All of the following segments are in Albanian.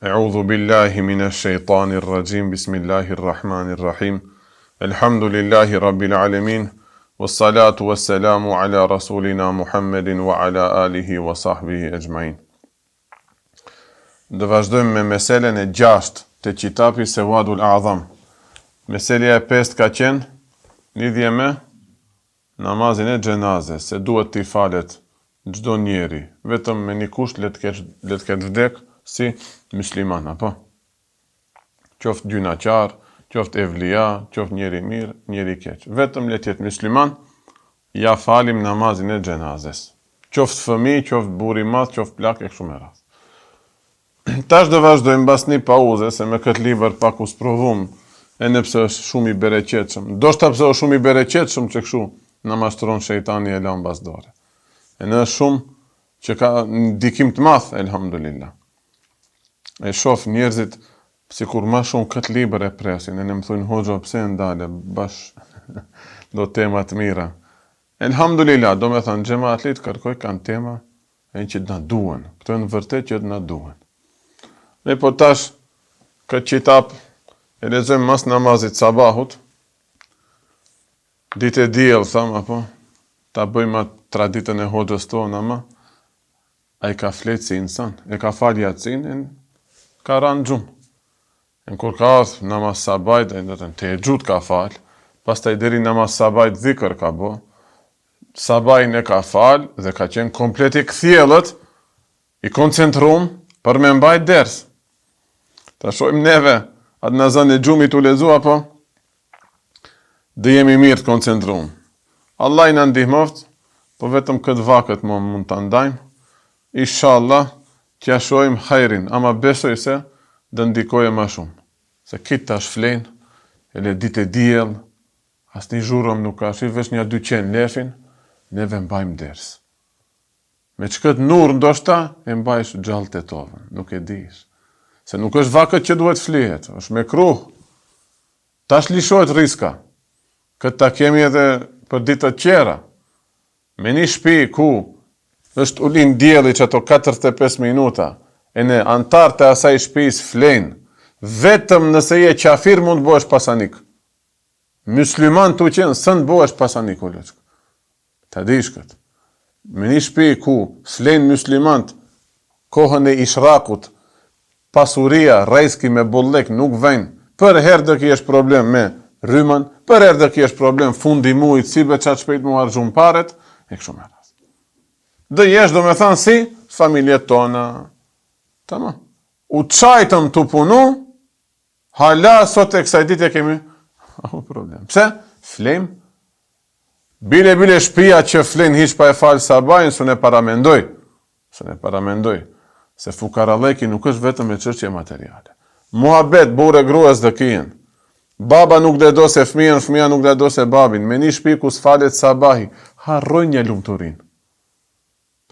A'udhu billahi minash shaitanir rajim. Bismillahir rahmanir rahim. Alhamdulillahi rabbil alamin. Wassalatu wassalamu ala rasulina Muhammedin wa ala alihi wa sahbihi ajma'in. Do vazhdojmë me meselen e 6 të kitapi Sewadul A'zam. Meselja e 5 ka qenë lidhje me namazin e xhenazes, se duhet t'i falet çdo njeri, vetëm me një kusht le të ketë vdek si musliman, apo? Qoftë gjynaqar, qoftë evlia, qoftë njeri mirë, njeri keq. Vetëm le të jetë musliman, ja falim namazin e xhenazes. Qoftë fëmijë, qoftë burr i madh, qoftë plak e kështu me radhë. Tash do vazhdojmë mbas një pauze, se me këtë libër pak u sprovum, e nëpse është shumë i bereqetshëm. Ndoshta pse është shumë i bereqetshëm që kështu na mashtron shejtani e la mbas dore. E në është shumë që ka ndikim të madh, elhamdulillah. E shoh njerëzit sikur më shumë këtë libër e presin, e në më thonë hoxha pse ndale, bash do tema të mira. Elhamdulillah, do me thënë xhamatlit kërkoj kanë tema e që na duhen. Këto në vërtet që na duhen. Me po tash këtë kitap e lexojmë mas namazit sabahut. Ditë e diell tham apo ta bëjmë atë traditën e hoxhës tonë, ama ai ka fletë si insan, e ka fal Yacinin, ka ranë gjumë. Në kur ka ardhë namaz sabajt, te e gjut ka fal, pastaj deri namaz sabajt dhikër ka bo, sabajn e ka fal dhe ka qenë komplet i kthjellët, i koncentrum për me mbajt ders. Ta shojmë neve, atë në zënë e gjumi t'u lezu, apo dhe jemi mirë të koncentrum. Allah i në ndihmoft, po vetëm këtë vakët më mund të ndajmë, inshallah, t'ja shojmë hajrin, ama besoj se dhe ndikoje ma shumë. Se kitë tash flenë, e le ditë e diell, as një zhurëm nuk ka, shi vesh një 200 lefin, neve mbajmë ders. Me që këtë nur ndoshta, e mbajsh gjallë të tovën, nuk e dish. Se nuk është vakët që duhet flihet, është me kruh. Tash lishohet riska. Këtë ta kemi edhe për ditët tjera. Me një shtëpi ku është ulin dielli që ato 45 minuta, e në antar të asaj shtëpis flenë, vetëm nëse je qafir mund të bëhesh pasanik. Musliman të qenë, sën bëhesh pasanik, o lëqë. Ta dish këtë. Me një shtëpi ku flenë muslimant, kohën e ishrakut, pasuria, rejski me bollek nuk vejnë, për herë dhe ki është problem me rymën, për herë dhe ki është problem fundi mujt, si be qatë shpejt mu argjum paret, e kështu me rast. Dhe jesh do me thanë si, familjet tona, tama. U qajtëm të punu, hala sot e kësaj dit e kemi, problem. Pse? Flem. Bile shpia që flen hiq pa e falë sabajnë, së ne paramendoj. Se fukaralleki nuk është vetëm e çështje materiale. Muhabet, bure gruas dhe kijen. Baba nuk dhe do se fëmijën, fëmija nuk dhe do se babin. Me një shtëpi ku s'falet sabahi, harroj një lumturin.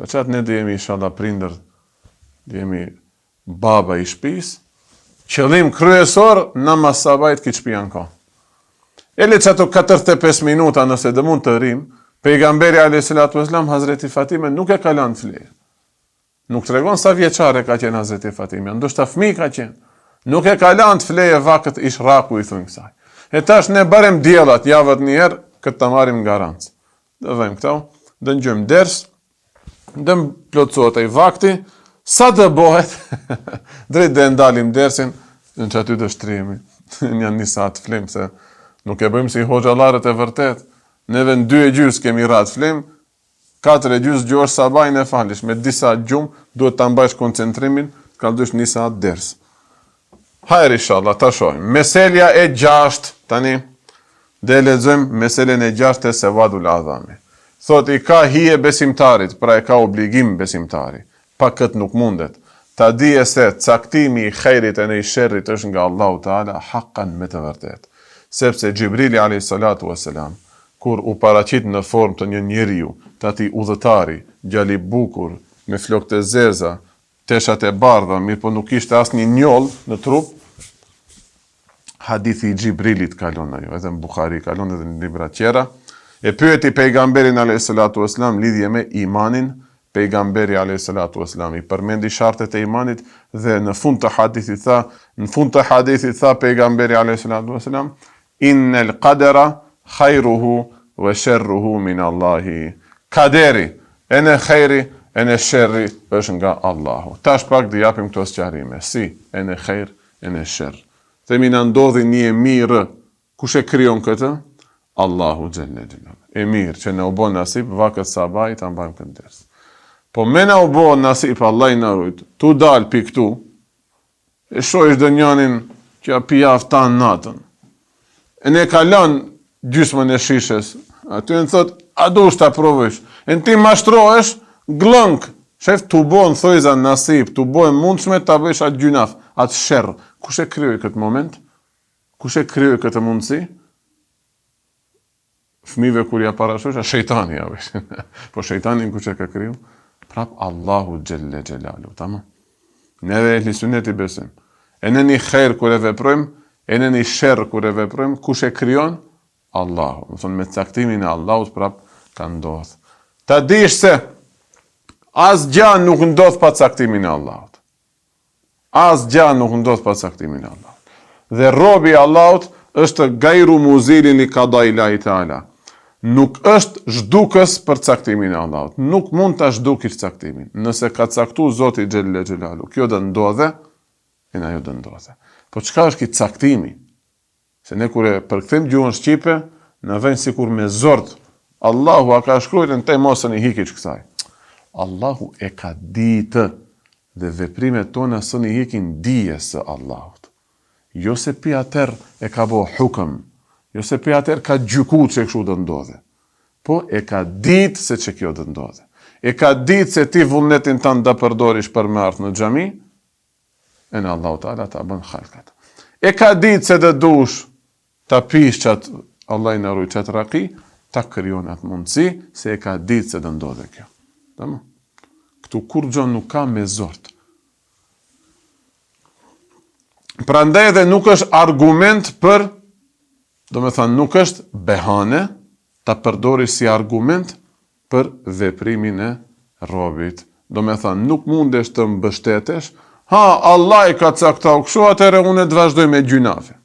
Për qatë ne dhe jemi inshallah prindër, dhe jemi baba i shtëpis, qëllim kryesor, namaz sabajt ki shtëpia në ka. Ele që ato 45 minuta nëse dhe mund të rrim, pejgamberi a.s. Hazreti Fatime nuk e kalan të fleje. Nuk të regon sa vjeqare ka qenë Hazreti Fatime, ndoshta fëmijë ka qenë. Nuk e kalan të fleje vakët ishraku i thunë kësaj. E tash ne barem djelat, javët njerë, këtë të marim nga rancë. Dhe vëjmë këto, dhe në gjëmë ders, dhe më plotësot e i vakti, sa dhe bohet, drejt dhe ndalim dersin, në që aty të shtrimi, një njësa të flim, se nuk e bëjmë si hoxalarët e vërtet, neve në 2:30 kemi ratë flim, 4:30 gjorë sabajnë e falish, me disa gjumë, duhet të mbajsh koncentrimin, kaldush një saat ders. Hajr inshallah, ta shojmë. Meselja e 6, tani, dhe lexojmë meselen e 6 e Sewadul A'zami. Thot, i ka hije besimtarit, pra e ka obligim besimtari, pa këtë nuk mundet. Ta dije se caktimi i khejrit e në i sherrit është nga Allahu Teala haqqan me të vërtet. Sepse Gjibrili a.s. kur u paraqit në formë të një njeriu, të ati udhëtari, gjali bukur, me flok të zeza, teshat e bardha, mirë po nuk ishte as një njoll në trup, hadithi i Gjibrilit kalon ajo, edhe në Bukhari kalon edhe në libra tjera, e pyeti pejgamberin a.s. lidhje me imanin, pejgamberi a.s. I përmendi shartet e imanit dhe në fund të hadithit tha pejgamberi a.s. Innel qadera khajruhu wa sharruhu min Allahi. Kaderi, e në khejri, e në sherri është nga Allahu. Tash pak dhe japim këto sqarime. Si, e në khejr, e në sherr. Themi në ndodhi një e mirë, kush e kryon këtë? Allahu xhelle xhelal. E mirë që në u bon nasip, vakët sabaj të mbajmë këtë ders. Po me në u bon nasip, Allah i në rujt, tu dal pi këtu, e shojsh dë njanin që pi aftan natën. E ne kalon gjysmën e shishes, aty në thot, a du shta provësh, e në ti mashtrohesh, glënk, shef të bojnë thojza nasip, të bojnë mundshme të bëjsh atë gjynaf, atë sherrë. Kush e kryoj këtë moment? Kush e kryoj këtë mundësi? Fëmive kur ja parashosh, a shejtani ja vesh. Po shejtanin kush e ka kryu? Prap Allahu xhelle xhelalu, tamam. Neve ehli sunneti besim. E në një khair kur e veprojmë, e në një sherr kur e veprojmë, kush e kryon? Allahu. Më thonë me caktimin e Allahut prap ka ndodh. Ta dish se asgjë nuk ndodh pa caktimin e Allahut. Asgjë nuk ndodh pa caktimin e Allahut. Dhe robi i Allahut është gajru muzilin li qadai Allahi Taala. Nuk është zhdukës për caktimin e Allahut. Nuk mund ta zhdukish caktimin. Nëse ka caktuar Zoti xhelle xhelalu, kjo do ndodhe, e na jo do ndodhe. Po çka është ky caktimi? Se ne kur e përkthejmë gjuhën shqipe, në vjen sikur me zord. Allahu a ka shkruar në te mosën i hikish kësaj. Allahu e ka ditë dhe veprimet tona së një hikin dije së Allahut. Jo se pi atër e ka bo hukëm, jo se pi atër ka gjyku që kështu do ndodhe, po e ka ditë se që kjo do ndodhe. E ka ditë se ti vullnetin tanë da përdorish për me ardhë në xhami, e në Allahu Taala ta bën khalkat. E ka ditë se dhe dush ta pish qatë Allah i në rujë qatë raki, ta kryon atë mundësi, se e ka ditë se dhe ndodhe kjo. Tama? Këtu kur gjon nuk ka me zort. Prandaj edhe nuk është argument për, do me thënë, nuk është behane, ta përdori si argument për veprimin e robit. Do me thënë, nuk mundesh të mbështetesh, ha, Allah i ka caktau kështu, atëre unë të vazhdoj me gjynave.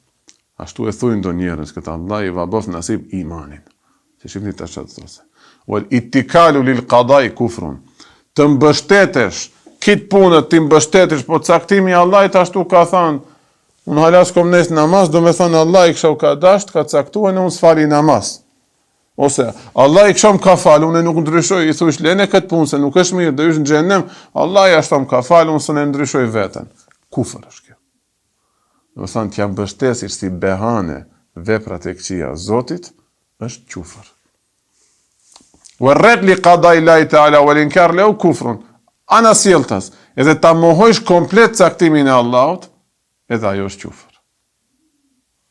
Ashtu e thujnë do njerës, këtë Allah i vabof nasib imanin. Se shifni të shatë those. Wal ittikalu lil qadai kufrun. Të mbështetesh, kitë punët të mbështetesh, po caktimi Allah i ashtu ka thënë, unë halas kom nes namaz, do me thënë Allah i kësha u ka dasht, ka caktua në unë s'fali namaz. Ose, Allah i kësha më ka falë, unë nuk ndryshoj, i thush, lene këtë punë, se nuk është mirë, dhe është në xhenem, Allah i ashtu më ka falë, unë së ne ndryshoj vetën. Kufër është kjo. Do me thënë, t'ja mbështesish si behane veprat e këqija Zotit, është qufër. Warret li qadai Allahi Taala wal inkar lahu kufrun. Ana sjelltas, edhe ta mohojsh komplet caktimin e Allahut, edhe ajo është qufër.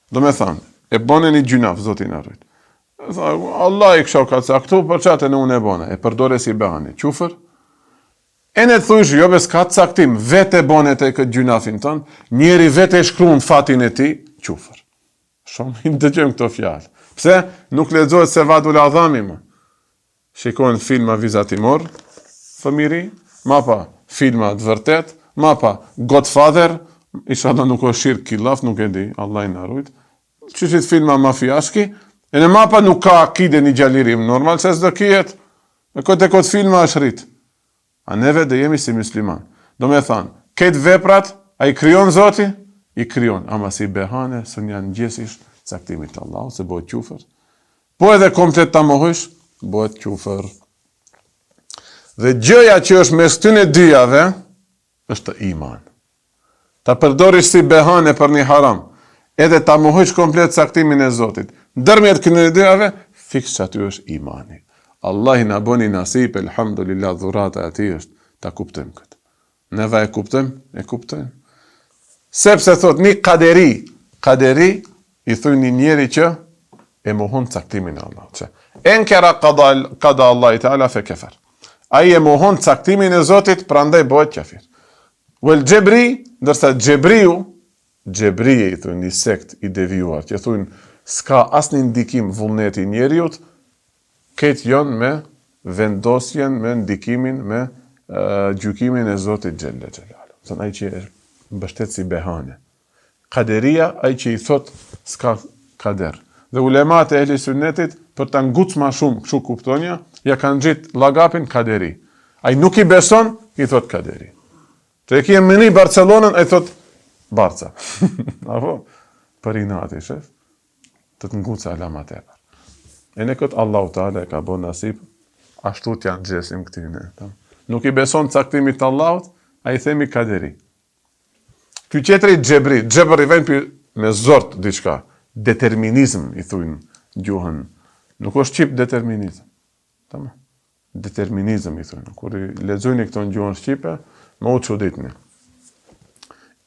Do me thënë, e bone një gjynaf, Zoti na rujt. Allah i kësha ka caktu, për qatë në unë e bone, e përdore si behane, qufër. E në të thush, jo bes ka caktim, vete bone të këtë gjynafin tënë, njeri vete shkruan fatin e ti, qufër. Shumë i dëgjojmë këto fjalë. Pse? Nuk lexohet se vadul adhami më. Shikojnë filma vizatimor, fëmiri, mapa filma të vërtet, mapa Godfather, inshallah nuk është shirk kilaf, nuk e di, Allah i na rujt. Qëshit filma mafiashki, e në mapa nuk ka akide një gjalirim, normal se s'do kijet, e këtë filma është rritë. A neve dhe jemi si musliman. Do me thanë, këtë veprat, a i kryon Zoti? I kryon, ama si behane, së një njësish, caktimit të Allah, se bëhet qufër. Po edhe komplet të mohësh, bëhet qufër. Dhe gjëja që është mes këtyne dyjave, është iman. Ta përdorish si behane për një haram, edhe ta mohësh komplet caktimin e Zotit. Ndërmjet këtyne dyjave, fiks që aty është imani. Allah i na bëni nasip, elhamdulillah, dhurata e ati është, ta kuptojmë këtë. Neva e kuptojmë. Sepse thot, një kaderi, i thuj një njeri që e mohon caktimin e Allah. Që, enkera kada Allah i Taala fe kefer. Ai e mohon caktimin e Zotit, prandaj bëhet kafir. Wel Gjebri, ndërsa Gjebriu i thuj një sekt i devijuar, që thuj s'ka asnjë ndikim vullneti njeriut, këtë jonë vendosjen me ndikimin, me gjykimin e Zotit Gjelle Gjelalu. Thënë ai që mbështet si behane. Kaderia, ai që i thot s'ka kader. Dhe ulemat e ehli sunnetit, për ta nguc ma shumë, kështu kuptonja, ja kanë gjitë llagapin kaderi. Ai nuk i beson, i thot kaderi. Të e kje mëni Barcelonën, ai thot Barca. Apo? Për inati, shef? Të të nguca alamat e par. E në këtë Allahu Teala e ka bo nasip, ashtu t'janë gjesim këtyne. Nuk i beson caktimit të Allahut, a i themi kaderi. Ky qetri Gjebri vjen me zort diçka. Determinizm, i thujnë gjuhën. Nuk është qip determinizm. Tamam. Determinizm, i thujnë. Kur i lexojni këto në gjuhën shqipe, më u çuditni.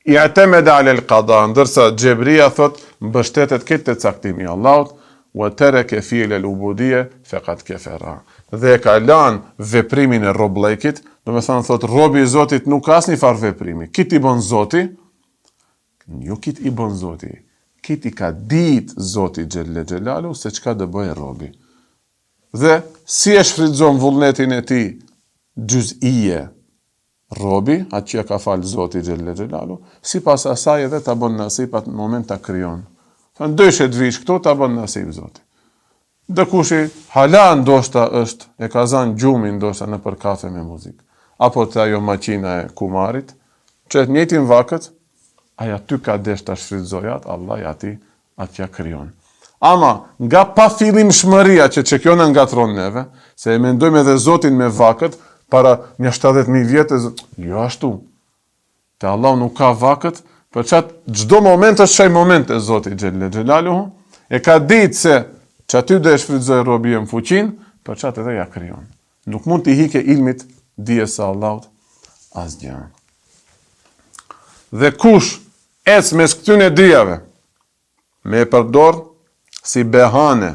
I atemeda alel qada, ndërsa Gjebria thot, mbështetet këtë të caktimi i Allahut, wa taraka fi'l al-ubudiyya faqad kafara. Dhe ka lanë veprimin e robllëkit, do të thot robi i Zotit nuk ka asnjë farë veprimi. Kit i bën Zoti, jo kit i bën Zoti. Kit i ka ditë Zoti Gjelle Gjelalu se çka do bëjë robi. Dhe si e shfrytëzon vullnetin e tij gjuz'ije robi, atë që ka falë Zoti Gjelle Gjelalu, sipas asaj edhe ta bën nasip atë moment ta krijon. Thënë dëshet vish këtu ta bën nasip Zoti. Dëkushi hala ndoshta është, e ka zanë gjumin ndoshta në për kafe me muzikë. Apo të ajo maqina e kumarit, që të njëjtin vakët, aja ty ka desh të shfrytëzojat, Allah ati atja kryon. Ama, nga pa fillim shmëria që kjo në ngatron neve, se e mendojmë edhe Zotin me vakët, para një 70.000 vjetë, jo ashtu. Te Allah nuk ka vakët, për qatë gjdo moment është shaj moment e Zotit Gjelle Gjelaluhu, e ka ditë se që aty dhe e shfrytëzoj robije më fuqin, për qatë edhe ja kryon. Nuk mund t'i hike ilmit dije sa Allahut asgjë. Dhe kush ec mes këtyne dijave, me e përdor si behane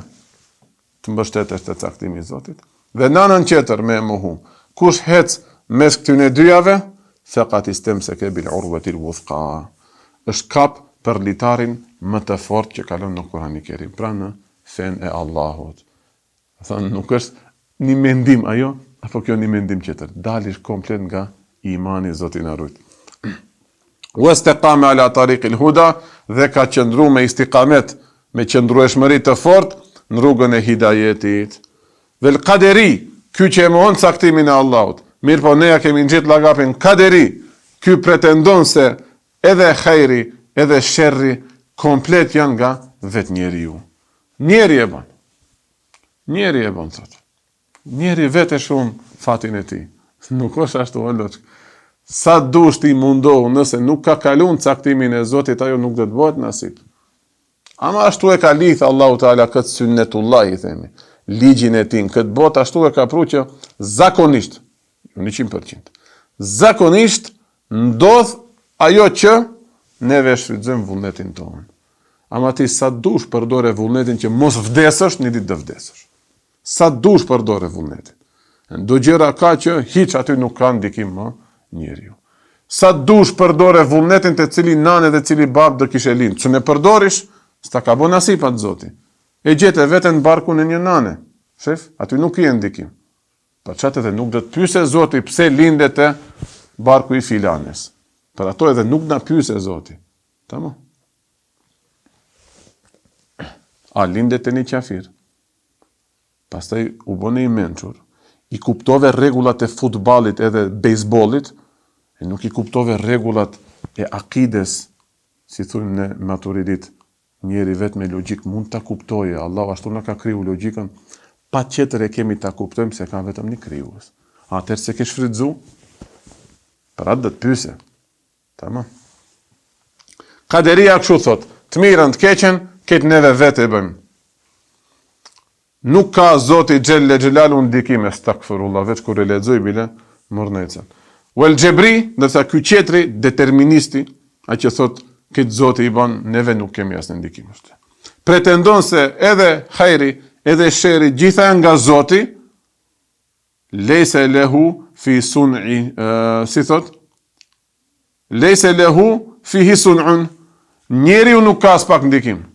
të mbështetesh të caktimi i Zotit, dhe nanën tjetër me e muhu. Kush hec mes këtyne dijave, faqat istamsaka bil urwatil wuthqa. Është kap për litarin më të fortë që kalon në Kur'anin e Kerim, pra në fen e Allahut. Thënë nuk është një mendim ajo, apo kjo një mendim tjetër. Dalish komplet nga imani Zotin na rujt. Wastaqama ala tariqil huda, dhe ka qëndru me istikamet, me qëndrueshmëri të fortë në rrugën e hidajetit. Vel qaderi, ky që e mohon caktimin e Allahut. Mirë po neja kemi ngjit llagapin kaderi. Ky pretendon se edhe hajri, edhe sherri komplet janë nga vetë njeriu. Njeri e bën. Njeri e bën thot. Njeri vetë shumë fatin e tij. Nuk është ashtu oloç. Sa dush ti mundohu, nëse nuk ka kalun caktimin e Zotit, ajo nuk do të bëhet nasip. Ama ashtu e ka lidh Allahu Teala këtë sunnetullah, i themi. Ligjin e tij, këtë botë ashtu e ka pru që zakonisht, 100%. Zakonisht ndodh ajo që neve shfrytëzojmë vullnetin tonë. Ama ti sa dush përdore vullnetin që mos vdesësh, një ditë do vdesësh. Sa dush përdore vullnetin. Do gjëra ka që hiç aty nuk ka ndikim më njeriu. Sa dush përdore vullnetin të cili nane dhe cili bab do kishe lind. Që ne përdorish, s'ta ka bo nasip atë Zoti. E gjete veten në barkun e një nane. Shef, aty nuk i ndikim. Për çatë edhe nuk do të pyese Zoti pse lindet e barku i filanes. Për ato edhe nuk na pyese Zoti. Tamam. A lindet e një qafir. Pastaj u bëne i mençur. I kuptove rregullat e futballit edhe bejsbollit, e nuk i kuptove rregullat e akides, si thujnë në maturidit, njeri vetë me logjik mund ta kuptoje, Allah ashtu na ka kriju logjikën, pa tjetër e kemi ta kuptojmë se ka vetëm një krijues. Atëherë se ke shfrytzu, për atë do të pyese. Tamam. Kaderia kështu thot, të mirën, të keqen, këtë neve vetë e bëjmë. Nuk ka Zoti Gjelle Gjelalu ndikime, stakfirullah, veç kur e lexoj bile mërnecën. Wel Gjebri, ndërsa ky qetri deterministi, a që thot këtë Zoti i bën, neve nuk kemi asnjë ndikim. Pretendon se edhe hajri, edhe sheri, gjitha nga Zoti, lejse lehu fi sun'i, si thot? Lejse lehu fi hi sun'un, njeriu nuk ka as pak ndikim.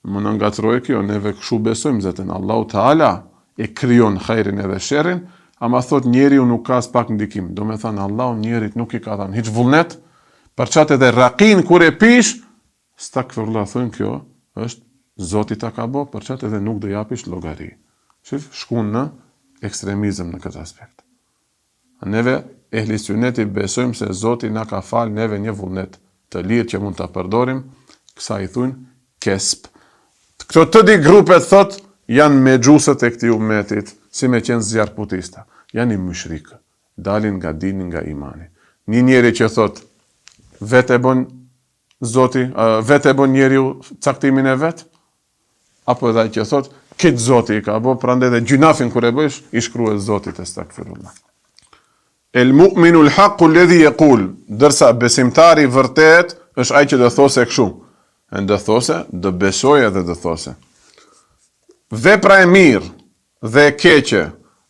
Më në ngatrojë kjo, neve këshu besojmë zetën. Allahu Teala e krijon hajrin edhe sherrin, ama thot njeriu nuk ka as pak ndikim. Do me thënë Allahu njerit nuk i ka dhënë hiç vullnet, për çat edhe rakin kur e pish, stakfirullah thon kjo është Zoti ta ka bë, për çat edhe nuk do japish llogari. Shif, shkon në ekstremizëm në këtë aspekt. Neve ehli suneti besojmë se Zoti na ka fal neve një vullnet të lirë që mund ta përdorim, kësa i thujnë kesp. Këto të di grupet thot janë me gjusët e këtij ummetit, si me qenë zjarputista. Janë i mushrikë, dalin nga dini, nga imani. Një njeri që thot vetë e bon Zoti, vetë e bon njeriu caktimin e vet, apo edhe ai që thot këtë Zoti i ka bë, prandaj edhe gjunafin kur e bësh i shkruhet Zotit estakfirullah. El mu'minu l-haqqu alladhi yaqul, dërsa besimtari vërtet është ai që do thosë kështu. Do thosë, do besojë edhe do thosë. Vepra e mirë dhe e keqe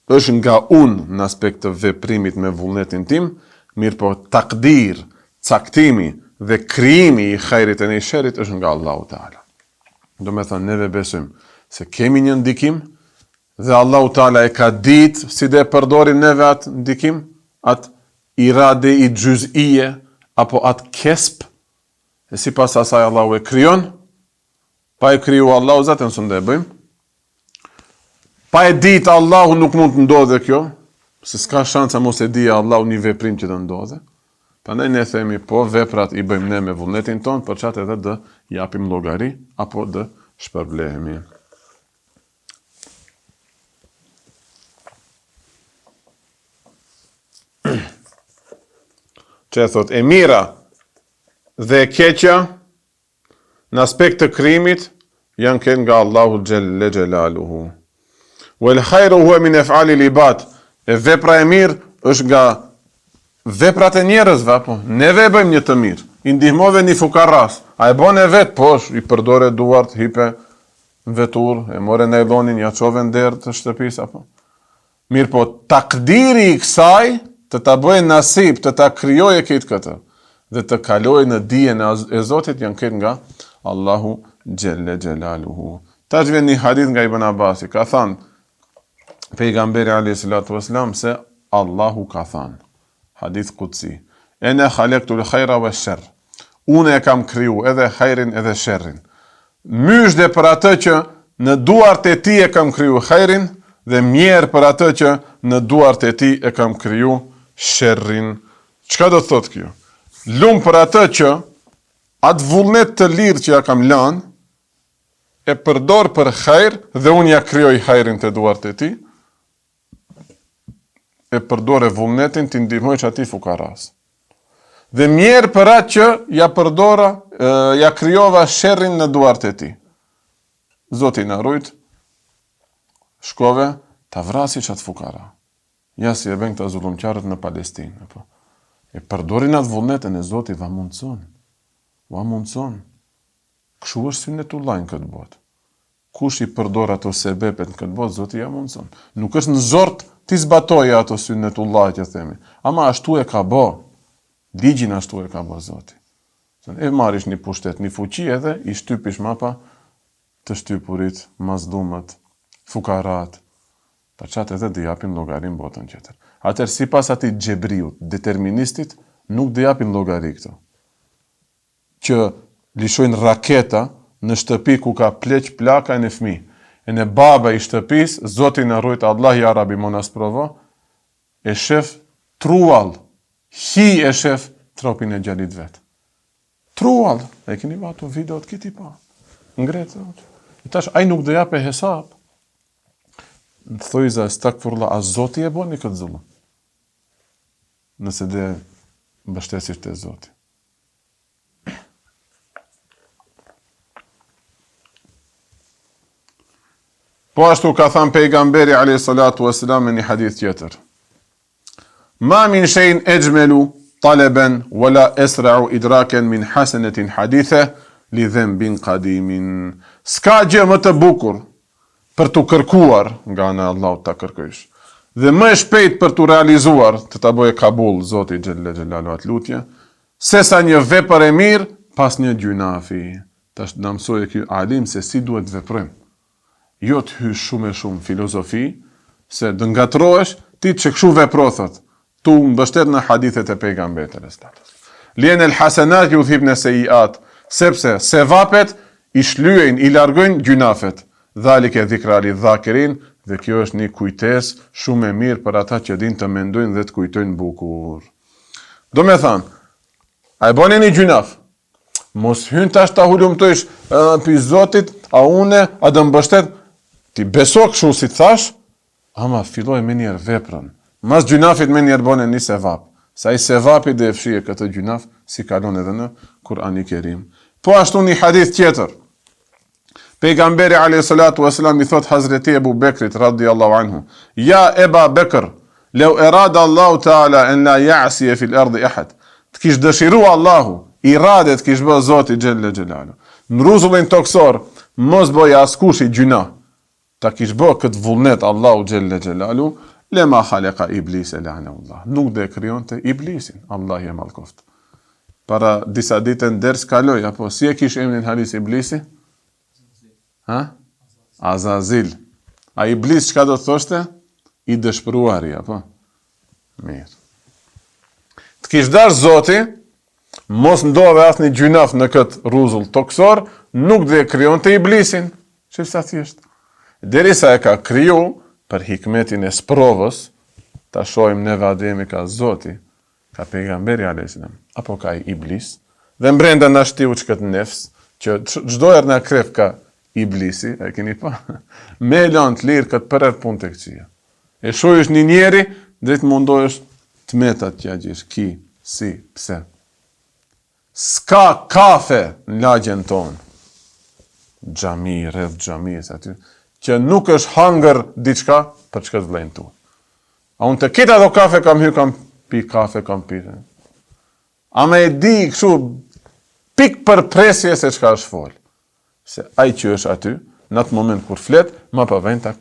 është nga unë në aspekt të veprimit me vullnetin tim, mirë po takdir, caktimi dhe krijimi i hajrit e në sherrit është nga Allahu Teala. Do me thënë, neve besojmë se kemi një ndikim dhe Allahu Teala e ka ditë si dhe përdorin neve atë ndikim, atë irade i gjuzije, apo atë kesp, e si pas asaj Allahu e kryon, pa e kryu Allahu zaten së ndë e bëjmë, pa e ditë Allahu nuk mund të ndodhe kjo, se s'ka shansa mos e dija Allahu një veprim që të ndodhe, prandaj ne themi po veprat i bëjmë ne me vullnetin ton, për çat edhe dë japim llogari apo dë shpërblehemi. Që e thot, e mira dhe e keqja në aspekt të krijimit janë kënë nga Allahu Gjelle Gjelaluhu. Wal khairu huwa min af'ali al-ibad. E vepra e mirë është nga veprat e njerëzve, apo neve e bëjmë një të mirë. I ndihmove një fukaras, a e bën e vet, po i përdore duart, hipe vetur, e more najlonin, ja çove në derë të shtëpisë apo. Mirë po takdiri i kësaj të ta bëjë nasib, të ta krijojë këtë dhe të kalojë në dijen e Zotit janë këtë nga Allahu Gjelle Gjelaluhu. Tash vjen një hadith nga Ibn Abasi, ka thënë pejgamberi alayhis salatu wassalam se Allahu ka thënë, hadith qudsi, ene khalaqtu l-khayra wash-sharr. Unë e kam kriju edhe hajrin edhe sherrin. Myshde për atë që në duart e tij e kam kriju hajrin dhe mjerë për atë që në duart e tij e kam kriju sherrin. Çka do të thotë kjo? Lum për atë që atë vullnet të lirë që ja kam lanë e përdor për hajr dhe unë ja krijoj hajrin të duart e tij. E përdor e vullnetin të ndihmoj që ati fukaras. Dhe mjerë për atë që ja përdora, ja krijova sherrin në duart e tij. Zoti na rujt, shkove, ta vrasi që atë fukara. Ja si e bën këta zullumqarët në Palestinë. Apo. E përdorin atë vullnetin e Zoti va mundson. Va mundson. Kështu është sunnetullah në këtë botë. Kush i përdor ato sebepet në këtë botë, Zoti ja mundson. Nuk është në zort ti zbatoje ato sunnetullah që themi. Ama ashtu e ka bë. Ligjin ashtu e ka bë Zoti. E marrish një pushtet, një fuqi edhe i shtypish mapa të shtypurit, mazdumët, fukarat. Për çat edhe dhe japin llogarin botën tjetër. Atëherë sipas atij xhebriut, deterministit, nuk dhe japin llogari këto. Që lishojnë raketa në shtëpi ku ka pleq plaka e në fëmijë. E në baba i shtëpis, Zoti na rujt, Allah i arabi mona sprovo, e shef truall, hi e shef tropin e gjalit vet. Truall, e keni pa ato videot këti pa, ngretë. Tash, aj nuk dhe jape hesap. Në thojza, stakfurla, a Zoti e boni këtë zullum? Nëse dhe mbështesisht e Zoti. Po ashtu ka thënë pejgamberi alayhi salatu wassalam në një hadith tjetër. Ma min shay'in ajmalu talaban wala asra'u idrakan min hasanatin haditha li dhanbin qadimin. Ska gjë më të bukur për të kërkuar nga ana Allahut ta kërkosh. Dhe më e shpejt për të realizuar, të ta bëjë kabull Zoti xhella xhelalu at lutje, sesa një vepër e mirë pas një gjunafi. Tash na mësoi ky alim se si duhet të veprojmë. Jo të hysh shumë e shumë filozofi, se dë ngatrohesh, ti që këshu vepro thot, tu mbështet në hadithet e pejgamberit e status. Lien el hasenat ju thibne se i atë, sepse sevapet i shlyejnë, i largojnë gjunafet, dhalik e dhikrali dhakirin, dhe kjo është një kujtes shumë e mirë për ata që din të mendojnë dhe të kujtojnë bukur. Do me thanë, a e boni një gjunaf, mos hynë tash ta hulumtojsh për Zotit, a une, a dë mbështet, ti beso këshu si të thash, ama filloj me njerë veprën. Mas gjunafit me njerë bone një sevap. Sa i sevapi dhe fshije këtë gjunaf, si kalon edhe në Kur'an i Kerim. Po ashtu një hadith tjetër. Pejgamberi a.s. i thot Hazreti Ebu Bekrit, radiallahu anhu, ja Eba Bekr, leu erada Allahu ta'ala en la ja'si e fil erdi ahad. Të kish dëshiru Allahu, iradet kish bë Zoti Gjelle Gjelalu. Në ruzullin toksor, mos bëja askush i gjuna. Ta kish bë këtë vullnet Allahu Gjelle Gjelalu, lema khaleka iblis e lane Allah. Nuk dhe kryon të iblisin, Allah je malkoft. Para disa ditën ders kaloj, apo si e kish emrin halis iblisi? Ha? Azazil. A iblis çka do të thoshte? I dëshpëruari, apo? Mirë. Të kish dash Zoti, mos ndodhe asë një gjynaf në këtë ruzull toksor, nuk dhe kryon të iblisin. Që sa thjesht? Derisa e ka kryu, për hikmetin e sprovës, ta shojmë neve ademi ka Zoti, ka pejgamberi a.s. apo ka iblis, dhe mbrenda në shtiu që këtë nefs, që çdojer në kref ka iblisi, e keni pa, me lanë të lirë këtë përër pun të këqia. E shojësh një njeri, dhe të mundojsh të metat që gjish, ki, si, pse. Ska kafe në lagjen tonë, xhami, rreth xhamis aty, që nuk është hangër diçka për çka të vlen tu. A unë të kita do kafe kam hy, kam pi kafe, kam pi. A me e di kështu pik për presje se çka është fol. Se ai që është aty, në atë moment kur flet, ma pa vjen ta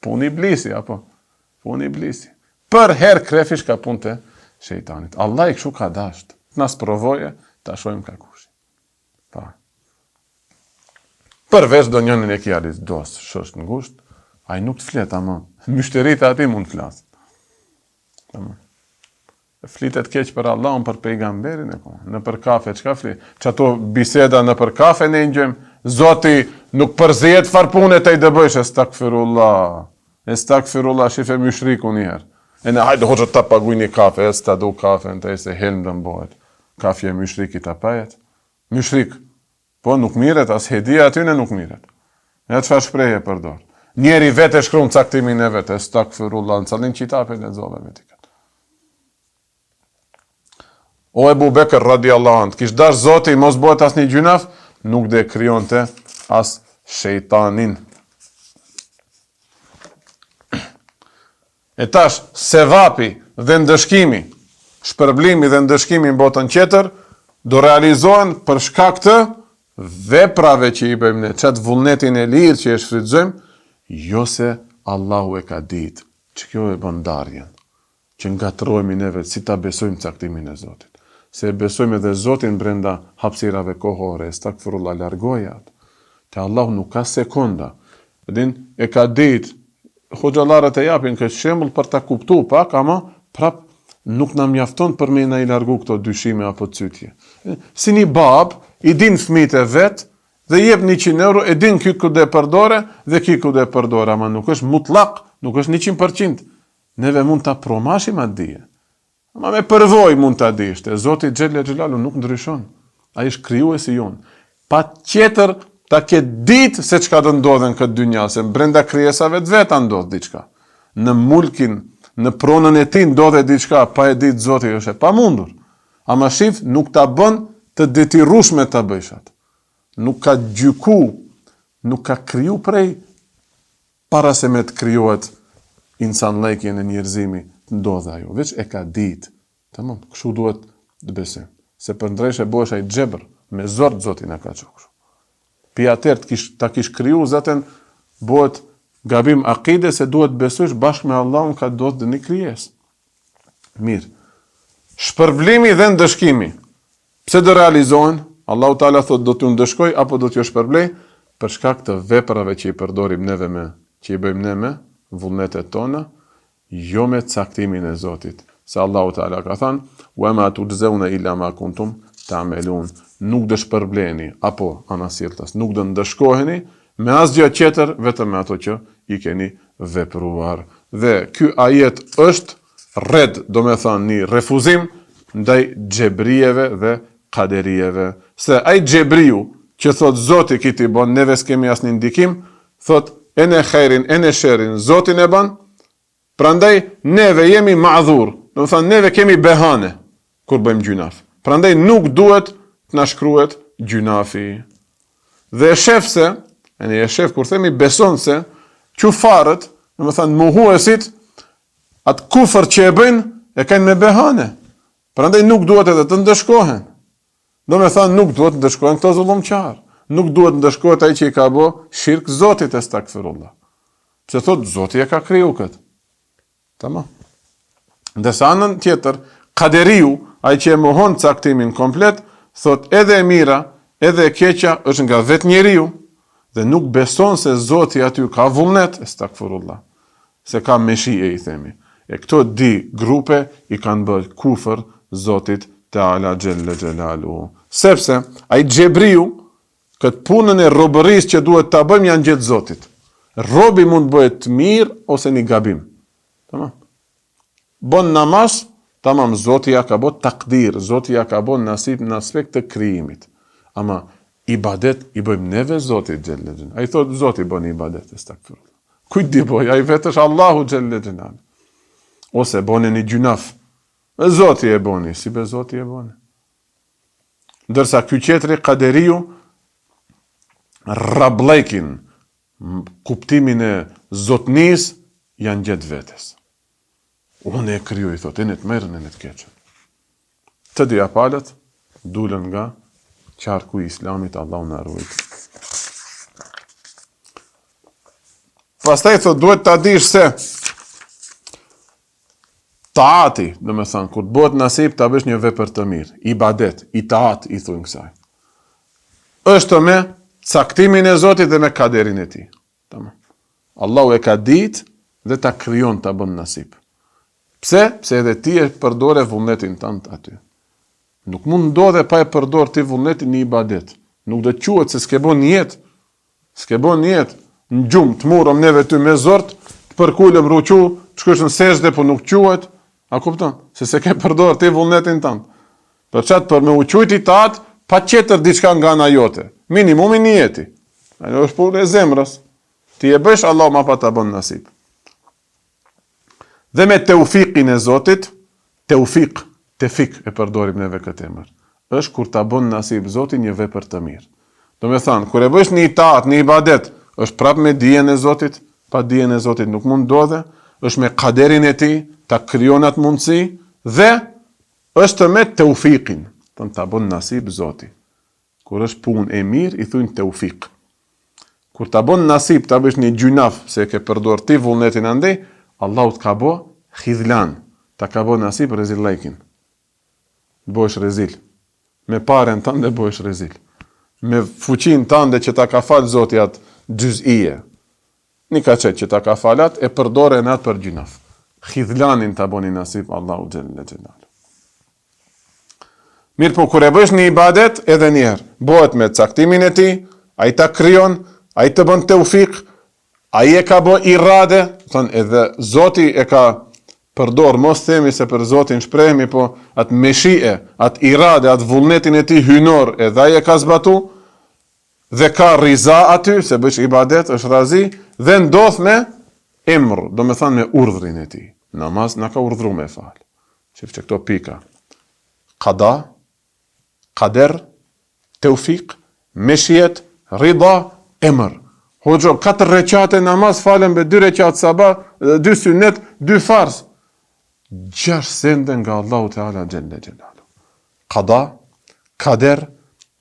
puni iblisi, apo puni iblisi. Për herë krefish ka punë të shejtanit. Allah i kështu ka dasht. Na sprovoje, ta shojmë ka kush. Pa. Përveç do njënin e kjalis dos, shosht në gusht, a i nuk të flet, ama myshterit ati mund të flasë. Flitet keq për Allahun, për pejgamberin e ko. Në për kafe, qka flit? Që ato biseda në për kafe ne njëm, Zoti nuk përzijet farpunet e i dëbëjsh, estakfirullah, shife myshriku njëherë. E në hajde hoqët ta paguj një kafe, e s'ta du kafe, në të e se helm dhe mbohet. Kafje myshrikit apajet. Myshrik. Po nuk miret, as hedia atyne nuk miret. E të fa shpreje përdor. Njeri vete shkrum caktimin e vete, estakfirullah, në calin qitapet e zove vetikat. O Ebu Bekër, radiallahu anhu, kish dash Zoti, mos bëhet as një gjunaf, nuk dhe kryon të as shejtanin. E tash, sevapi dhe ndëshkimi, shpërblimi dhe ndëshkimi në botën tjetër, do realizohen për shkak të veprave që i bëjmë ne, qatë vullnetin e lirë që e shfrytëzojmë, jo se Allahu e ka ditë, që kjo e bëndarjen, që ngatrojmë neve, si ta besojmë caktimin e Zotit. Se besojmë edhe Zotin brenda hapësirave kohore, stakfirullah largojat, te Allahu nuk ka sekonda, edhin e ka ditë, hoxhallarët e japin këtë shembull për ta kuptuar pak, ama prap nuk na mjafton për me na i largu këto dyshime apo cytje. Si një bab i din fëmijët e vet dhe jep 100 euro, e din ky ku do e përdore dhe ky ku do e përdore, ama nuk është mutlak, nuk është 100%. Neve mund ta promashim atë dije. Ama me përvojë mund ta dish, te Zoti Xhelle Xhelalu nuk ndryshon. Ai është krijuesi jon. Patjetër ta ke ditë se çka do ndodhen këtë dynja, se brenda krijesave të veta ndodh diçka. Në mulkin, në pronën e tij ndodhe diçka, pa e ditë Zoti është e pamundur. Ama shif nuk ta bën të detyrueshme ta bësh atë. Nuk ka gjyku, nuk ka kriju prej para se me të krijohet insan lejkje në njerëzimi të ndodhe ajo. Veç e ka ditë. Tamam, kështu duhet të besojmë. Se për ndryshe bëhesh ai xhebër, me zor Zoti na ka thënë. Pi atëherë ta kish kriju zaten bëhet gabim akide se duhet besosh bashkë me Allahun ka dosë dhe një krijes. Mirë. Shpërblimi dhe ndëshkimi. Pse do realizohen? Allahu Teala thot do t'ju ndëshkoj apo do t'ju shpërblej për shkak të veprave që i përdorim neve që i bëjmë ne me vullnetet tona, jo me caktimin e Zotit. Se Allahu Teala ka thënë: "Wa ma tujzauna illa ma kuntum ta'malun." Nuk do shpërbleni apo anasjelltas, nuk do ndëshkoheni me asgjë tjetër vetëm me ato që i keni vepruar. Dhe ky ajet është red, do me thënë një refuzim ndaj xhebrieve dhe kaderieve. Se ai xhebriu që thot Zoti kiti bon, neve s'kemi asnjë ndikim, thot ene khairin, ene sherin, Zotin e ban, prandaj neve jemi ma'dhur, do me thënë neve kemi behane kur bëjmë gjunaf. Prandaj nuk duhet të na shkruhet gjunafi. Dhe e shef kur themi beson se qufarët, do me thënë mohuesit, atë kufër që e bëjnë e kanë me behane. Prandaj nuk duhet edhe të ndëshkohen. Do me thënë nuk duhet të ndëshkohen këto zullumqar. Nuk duhet të ndëshkohet ai që i ka bë shirk Zotit, estakfirullah. Pse thot Zoti e ka kriju këtë. Tamam. Ndërsa anën tjetër, kaderiu, ai që e mohon caktimin komplet, thot edhe e mira, edhe e keqja është nga vetë njeriu dhe nuk beson se Zoti aty ka vullnet, estakfirullah. Se ka meshije, i themi. E këto di grupe i kanë bërë kufër Zotit Teala Gjelle Gjelalu. Sepse ai xhebriu, këtë punën e robërisë që duhet ta bëjmë janë gjetë Zotit. Robi mund bëhet mirë ose një gabim. Tamam. Bon namaz, tamam, Zoti ja ka bë takdir, Zoti ja ka bë nasib në aspekt të krijimit. Ama ibadet i bëjmë neve Zotit Gjelle Gjelalu. Ai thot Zoti bën ibadet, estakfirullah. Kujt di boj, ai vetësh Allahu Gjelle Gjelalu. Ose boni një gjunaf. Zoti e boni, si be Zoti e boni. Ndërsa ky qetri kaderiu rablejkin, kuptimin e zotnis janë gjetë vetes. Unë e kriju, i thot, e në të merën, e në të keqën. Të dyja palët dulën nga qarku i islamit, Allahu na ruaj. Pastaj thot, duhet ta dish se taati, do me thënë, kur të bëhet nasib ta bësh një vepër të mirë, ibadet, itaat i thujnë kësaj. Është me caktimin e Zotit dhe me kaderin e tij. Tamam. Allahu e ka ditë dhe ta krijon ta bën nasib. Pse? Pse edhe ti e përdore vullnetin tënd aty. Nuk mund ndodhe pa e përdor ti vullnetin në ibadet. Nuk do të quhet se s'ke bën jetë. S'ke bën jetë. Në gjumë të murëm neve ty me zort, të përkullëm ruqu, të shkush në sejdë, po nuk quhet. A kupton? Se se ke përdor ti vullnetin tënd. Për çat për me u quajti tat, pa tjetër diçka nga ana jote. Minimumi një jeti. Ajo është punë e zemrës. Ti e bësh, Allah ma pa ta bën nasib. Dhe me teufikin e Zotit, tefik e përdorim neve këtë emër. Është kur ta bën nasib Zoti një vepër të mirë. Do me thënë, kur e bësh një itaat, një ibadet, është prap me dijen e Zotit, pa dijen e Zotit nuk mund ndodhe, është me kaderin e tij, ta krijon atë mundësi dhe është me teufikin, ta bën nasib Zoti. Kur është punë e mirë, i thujnë teufik. Kur ta bën nasib, ta bësh një gjunaf, se ke përdor ti vullnetin andej, Allahu të ka bë khidlan, ta ka bë nasib rezillajkin. Bëhesh rezil. Me paren tënde bëhesh rezil. Me fuqin tënde që ta ka fal Zoti atë gjuzije. Një ka qetë që ta ka falat, e përdore në atë për gjunaf. Khidlanin ta boni nasib Allahu Gjelle Gjelalu. Mirë po, kur e bësh një ibadet, edhe njerë, bëhet me caktimin e ti, a i ta kryon, a i të bën teufik, a i e ka bë irade, thënë edhe Zoti e ka përdor, mos themi se për Zotin shprehemi, po atë meshie, atë irade, atë vullnetin e ti hynor, edhe a i e ka zbatu, dhe ka riza aty, se bësh ibadet, është razi, dhe ndodh me emr, do me thënë me urdhrin e ti. Namaz në ka urdhru me fal. Shif që këto pika. Qada, kader, teufik, meshjet, rida, emër. Hoxho, 4 reqate namaz falen be 2 reqate sabah, 2 sunnet, 2 farz. 6 sende nga Allahu Teala Gjelle Gjelalu. Qada, kader,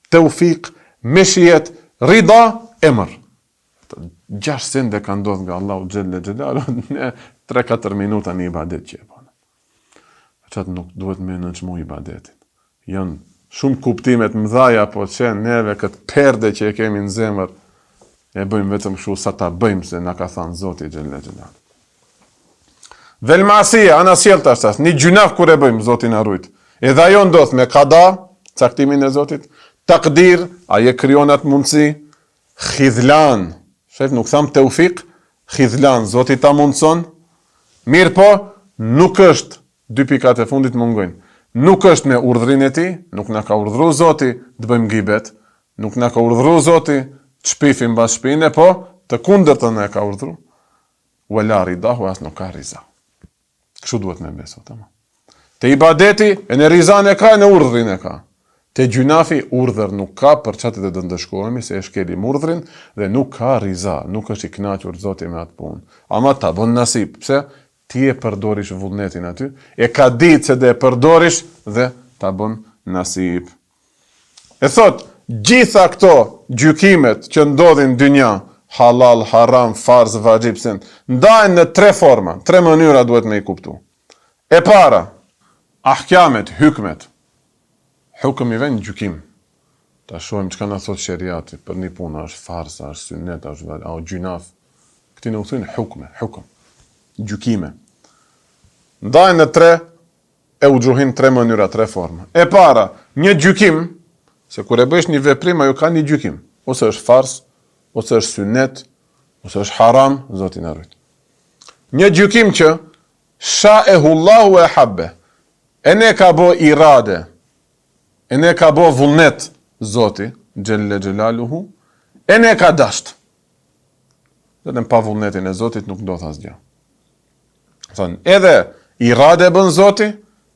teufik, meshjet, rida, emër. 6 sende ka ndodh nga Allahu Gjelle Gjelalu në 3-4 minuta një ibadet që e bënë. Qatë nuk duhet me nënçmu ibadetin. Janë shumë kuptimet mëdhaja, po që neve këtë perde që e kemi në zemër, E bëjmë vetëm kështu sa ta bëjmë se na ka thënë Zoti xhella xhelal. Vel masia, ana sjellta ashtas, një gjunaf kur e bëjmë, Zoti na rujt. Edhe ajo ndodh me qada, caktimin e Zotit, takdir, ai e krijon atë mundësi, khidlan. Shef, nuk tham teufik, khidlan, Zoti ta mundson. Mirë po, nuk është, dy pikat e fundit mungojnë. Nuk është me urdhrin e tij, nuk na ka urdhëruar Zoti të bëjmë gibet, nuk na ka urdhëruar Zoti të shpifim bas shpinë, po të kundërtën e ka urdhëruar. Wala ridahu, as nuk ka riza. Kështu duhet me beso, tamam. Te ibadeti, e në rizan e ka, e në urdhrin e ka. Te gjunafi, urdhër nuk ka, për qatit e dëndëshkohemi, se e shkelim urdhrin, dhe nuk ka riza, nuk është i knaqur Zoti me atë punë. Ama ta bën nasip, pse? Ti e përdorish vullnetin aty, e ka ditë se dhe e përdorish, dhe ta bën nasip. E thot, gjitha këto gjykimet që ndodhin dynja, halal, haram, farz, vajib, sen, ndajnë në tre forma, tre mënyra duhet me i kuptu. E para, ahkamet, hykmet. Hukëm i ven gjykim. Ta shohim çka na thot sheriati për një punë, është farz, është sunnet, është gjunaf. Këti nuk thënë hukëm, gjykime. Ndajnë në tre, e u gjuhin tre mënyra, tre forma. E para, një gjykim, se kur e bësh një veprim, ajo ka një gjykim. Ose është farz, ose është sunnet, ose është haram, Zoti na rujt. Një gjykim që sha'ehullahu e habbe. E ne ka bo irade, e ne ka bo vullnet, Zoti, xhelle xhelaluhu, e ne ka dasht. Dhe pa vullnetin e Zotit nuk do të asgjë. Thënë, edhe irade bën Zoti,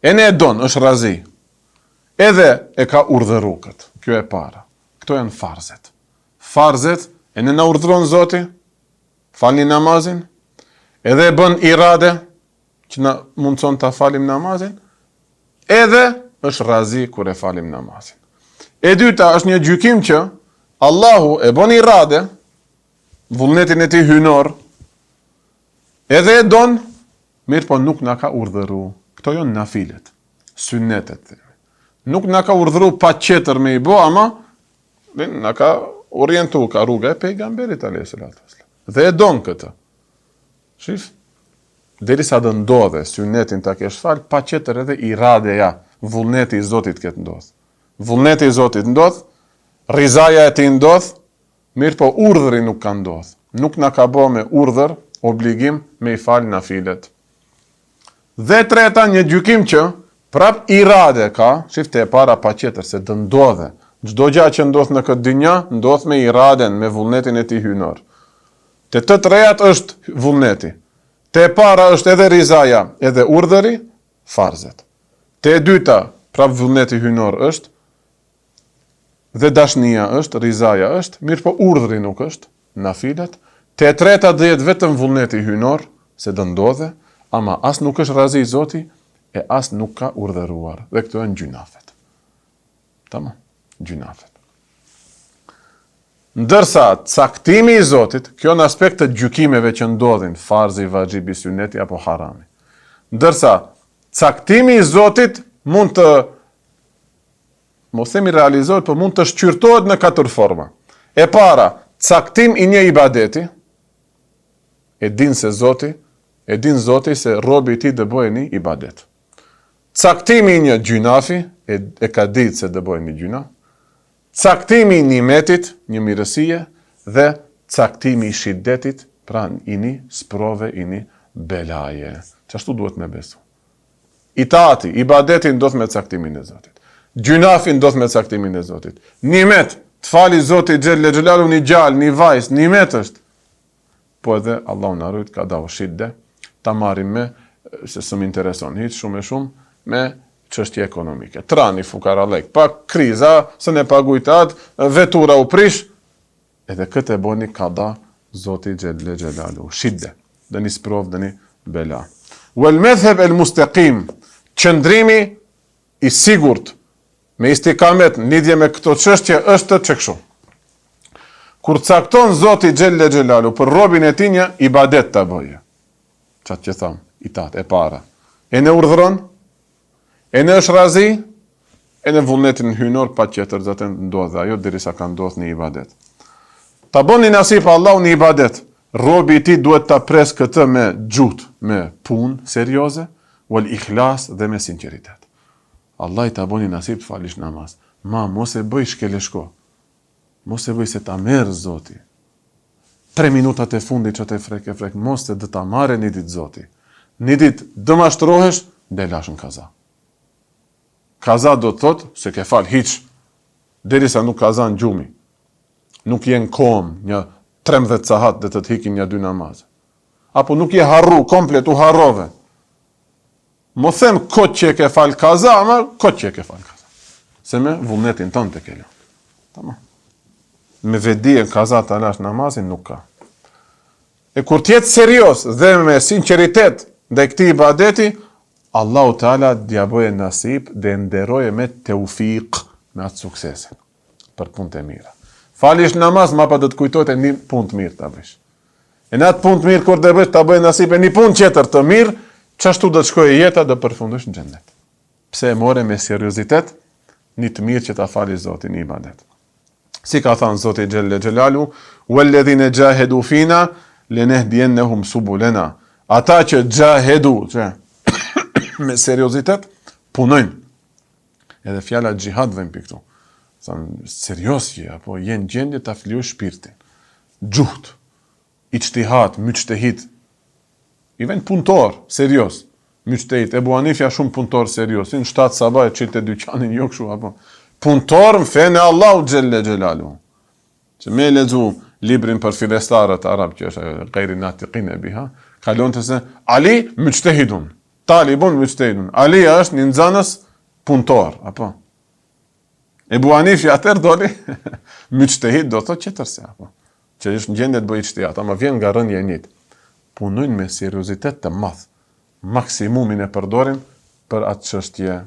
e ne e don, është razi. Edhe e ka urdhëruar këtë. Kjo e para. Këto janë farzet. Farzet, e ne na urdhëron Zoti, falni namazin, edhe e bën irade, që na mundson ta falim namazin, edhe është razi kur e falim namazin. E dyta është një gjykim që Allahu e bën irade, vullnetin e tij hynor, edhe e don, mirë po nuk na ka urdhëruar. Këto janë nafilet, sunnetet. Nuk na ka urdhëruar pa qetër me i bë, ama na ka orientuar ka rruga e pejgamberit alayhis salatu wasallam. Dhe e don këtë. Shif? Derisa të ndodhe sunnetin ta kesh fal, pa qetër edhe iradeja, vullneti i Zotit këtë ndodh. Vullneti i Zotit ndodh, rizaja e tij ndodh, mirë po urdhri nuk ka ndodh. Nuk na ka bë me urdhër obligim me i fal nafilet. Dhe treta një gjykim që prap irade ka, shifte e para pa qetër se të ndodhe. Çdo gjë që ndodh në këtë dynja ndodh me iraden, me vullnetin e tij hynor. Te të trejat është vullneti. Te para është edhe rizaja, edhe urdhëri, farzet. Te dyta, prap vullneti hynor është, dhe dashnia është, rizaja është, mirë po urdhëri nuk është, nafilet. Te treta dhe jetë vetëm vullneti hynor, se dë ndodhe, ama as nuk është razi Zoti, e as nuk ka urdhëruar. Dhe këto janë gjunafet. Tamam, gjunafet. Ndërsa caktimi i Zotit, kjo në aspekt të gjykimeve që ndodhin, farzi, vajibi, sunneti apo harami. Ndërsa caktimi i Zotit mund të, mos themi realizohet, por mund të shqyrtohet në katër forma. E para, caktim i një ibadeti, e din Zoti se robi i tij do bëjë një ibadet. Caktimi i një gjunafi, e ka ditë se do bëjë një gjuna. Caktimi i nimetit, një mirësie, dhe caktimi i shiddetit, pra i një sprove, i një belaje. Qashtu duhet me besu. Itaati, ibadetin ndodh me caktimin e Zotit. Gjunafin ndodh me caktimin e Zotit. Nimet, të fali Zotit xhelle xhelalu një gjallë, një vajs, nimet është. Po edhe Allahu na rujt ka dao shidde, ta marrim me, se së më intereson hiç shumë e shumë, me çështje ekonomike. Trani fukarallek, pa kriza, se ne pagujtat, vetura u prish, edhe këtë e boni kada Zoti xhelle xhelalu. Shidde, dhe një sprov, dhe një bela. Wal madhhab al mustaqim, qëndrimi i sigurt, me istikamet në lidhje me këto çështje është të çkshu. Kur cakton Zoti xhelle xhelalu për robin e tij një ibadet ta bëjë. Çat që tham, itat e para. E në urdhëron, e në është razi, e në vullnetin hynor pa qetër zaten ndodhe ajo derisa ka ndodhur në ibadet. Ta bëni nasip Allahu një ibadet. Robi I tij duhet ta pres këtë me gjuhë, me punë serioze, wal ikhlas dhe me sinqeritet. Allah I ta bëni nasip të falish namaz. Ma mos e bëj shkeleshko. Mos e bëj se ta merr Zoti. 3 minutat e fundit që të frek, mos të dë ta marrë një ditë Zoti. Një ditë dë mashtrohesh, dhe lash në kaza. Kaza do të thotë se ke fal hiç, derisa nuk kaza në gjumi. Nuk je në kom një 13 sahat dhe të të hikin një 2 namaz. Apo nuk je harru, komplet u harrove. Mo them kot që e ke fal kaza, ama kot që e ke fal kaza. Se me vullnetin tënë të kelo. Tamam. Me vedi e kaza të alash namazin nuk ka. E kur tjetë serios dhe me sinceritet dhe këti ibadeti, Allahu Teala d'ja bëje nasip dhe nderoje me teufik, me atë suksesin, për punë të mira. Falish namaz, ma pa do të kujtojt e një punë të mirë të bësh. E në atë punë të mirë, kur të bësh, të bëje nasip e një punë qetër të mirë, qashtu do të shkojë jeta dhe përfundosh në xhennet. Pse e more me seriozitet, një të mirë që ta fali Zoti një ibadet. Si ka thënë Zoti Gjelle Gjelalu, "Walladhina jahadu fina lenehdiyannahum subulana." Ata që jahedu, që me seriozitet punojnë. Edhe fjala xhihad vjen pikë këtu. Thënë serios je apo je në gjendje ta fluash shpirtin. Gjuht, ijtihad, mujtehid. I vjen punëtor, serios. Mujtehid, Ebu Hanifja shumë punëtor serios. Në 7 sabah çilte dyqanin jo kështu apo. Punëtor në fenë Allahu Gjelle Gjelalu. Që me lexu librin për fillestarët arab që është Ghairi Natiqin biha, kalon të se Ali mujtehidun, talibun mujtehidun. Ali është një nxënës punëtor, apo. Ebu Hanifi atër doli mujtehid do thotë çetër se apo. Që është në gjendje të bëjë ijtihad, ama vjen nga rënja e njëjtë. Punojnë me seriozitet të madh. Maksimumin e përdorin për atë çështje.